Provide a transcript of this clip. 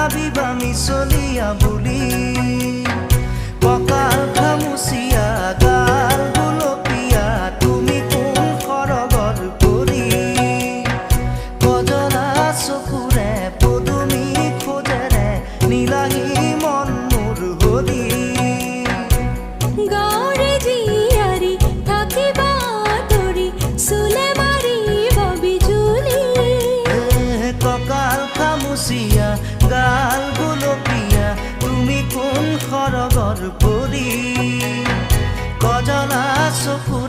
ভাবিবা মিছলিয়া বুলি কঁকাল খামুচিয়া গাল গুলপীয়া তুমি কোন সৰগৰ পৰি কজলা চকুৰে পদুমী খোজেৰে নীলাহী মন মোৰ হৰি গাঁৱৰে জীয়াৰী থাকিবা তৰি চুলে মাৰিব বিজুলি কঁকাল খামুচিয়া গাল গুলপীয়া তুমি কোন সৰগৰ পৰি কজলা চকু